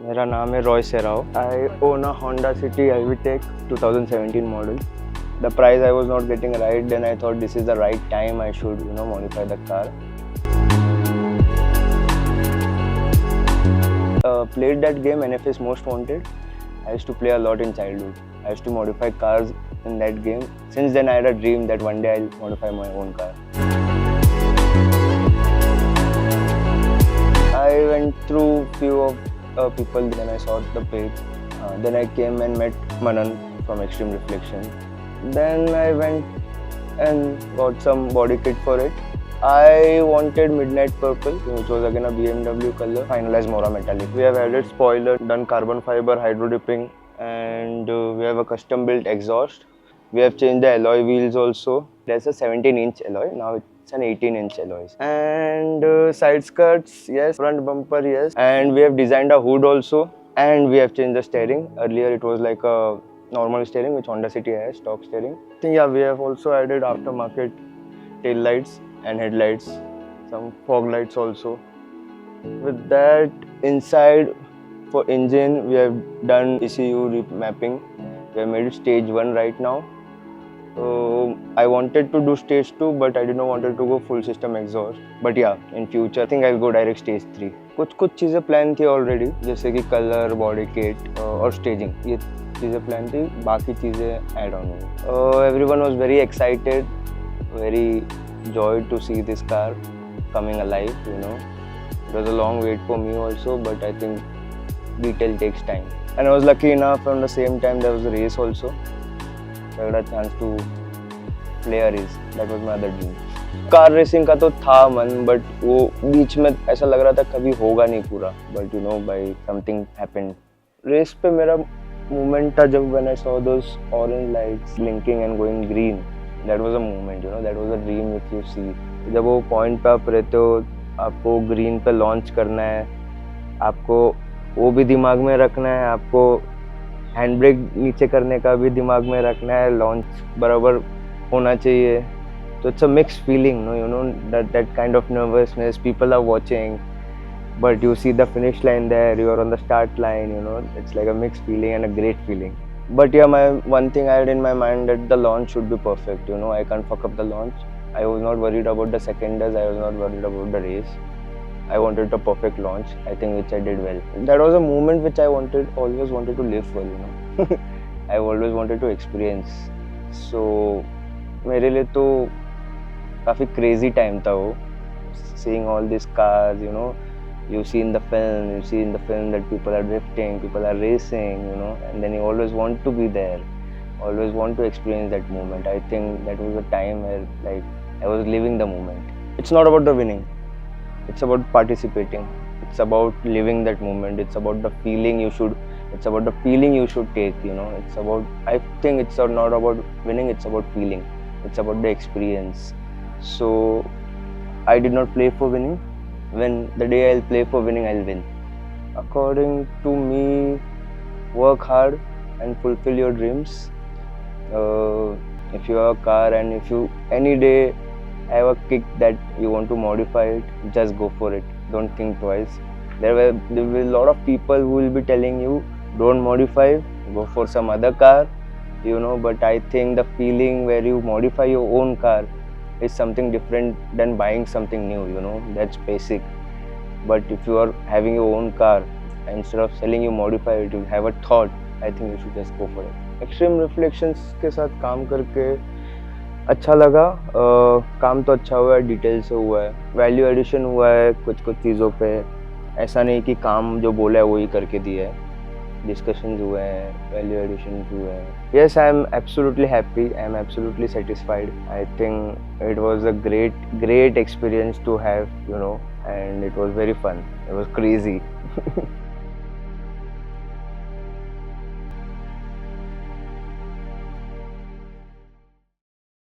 मेरा नाम है रॉय सेराव. I own a Honda City Ivy-Tech 2017 model. The price I was not getting right, then I thought this is the right time I should, modify the car. Played that game NFS Most Wanted. I used to play a lot in childhood. I used to modify cars in that game. Since then I had a dream that one day I'll modify my own car. I went through few of people, then I saw the page. Then I came and met Manan from Extreme Reflection. Then I went and got some body kit for it. I wanted Midnight Purple, which was again a BMW color, finalized Mora Metallic. We have added spoiler, done carbon fiber hydro dipping, and we have a custom built exhaust. We have changed the alloy wheels also. There's a 17-inch alloy, now it's an 18-inch alloy. And side skirts, yes, front bumper, yes. And we have designed a hood also, and we have changed the steering. Earlier it was like a normal steering which Honda City has, stock steering. I think we have also added aftermarket tail lights and headlights, some fog lights also. With that, inside for engine we have done ECU remapping. We have made it stage 1 right now. I wanted to do stage 2 but I did not wanted to go full system exhaust. But yeah, in future I think I'll go direct stage 3. कुछ चीज़ें plan थी already, जैसे कि colour, body kit और staging, ये चीज़ें plan थी, बाकी चीज़ें ऐड ऑन हुई. Everyone was very excited, very joy to see this car coming alive, It was a long wait for me also, but I think detail takes time. And I was lucky enough, on the same time there was a race also. So I got a chance to play a race. That was my other dream. Car racing का तो था मन, but वो बीच में ऐसा लग रहा था कभी होगा नहीं पूरा, but by something happened. Race पे मेरा मोमेंट था जब when I saw those orange lights blinking and going green. That was a moment, that was a dream which you see. जब वो पॉइंट पे आप रहते हो, आपको ग्रीन पे लॉन्च करना है, आपको वो भी दिमाग में रखना है, आपको हैंड ब्रेक नीचे करने का भी दिमाग में रखना है, लॉन्च बराबर होना चाहिए. So it's a mixed feeling, that kind of nervousness. People are watching, but you see the finish line there, you are on the start line, it's like a mixed feeling and a great feeling. But yeah, my one thing I had in my mind that the launch should be perfect, I can't fuck up the launch. I was not worried about the seconders, I was not worried about the race. I wanted a perfect launch, I think, which I did well. That was a moment which I always wanted to live for, I always wanted to experience. So मेरे लिए तो काफ़ी crazy time था वो, seeing all these cars, you see in the film that people are drifting, people are racing, and then you always want to be there, always want to experience that moment. I think that was a time where I was living the moment. It's not about the winning, it's about participating, it's about living that moment, it's about the feeling you should take, it's about, I think it's not about winning, it's about feeling, it's about the experience. So I did not play for winning. When the day I'll play for winning, I'll win. According to me, work hard and fulfill your dreams. If you have a car and if you any day have a kick that you want to modify it, just go for it. Don't think twice. There will be a lot of people who will be telling you, don't modify, go for some other car, but I think the feeling where you modify your own car is something different than buying something new, that's basic. But if you are having your own car, instead of selling you modify it, you have a thought, I think you should just go for it. Extreme Reflections के साथ काम करके अच्छा लगा. काम तो अच्छा हुआ है, डिटेल से हुआ है, वैल्यू एडिशन हुआ है कुछ चीज़ों पे. ऐसा नहीं कि काम जो बोला है वही करके दिया है. Discussions हुए हैं, वैल्यू एडिशन हुए हैं. Yes, I am absolutely happy. I am absolutely satisfied. I think it was a great experience to have, and it was very fun. It was crazy.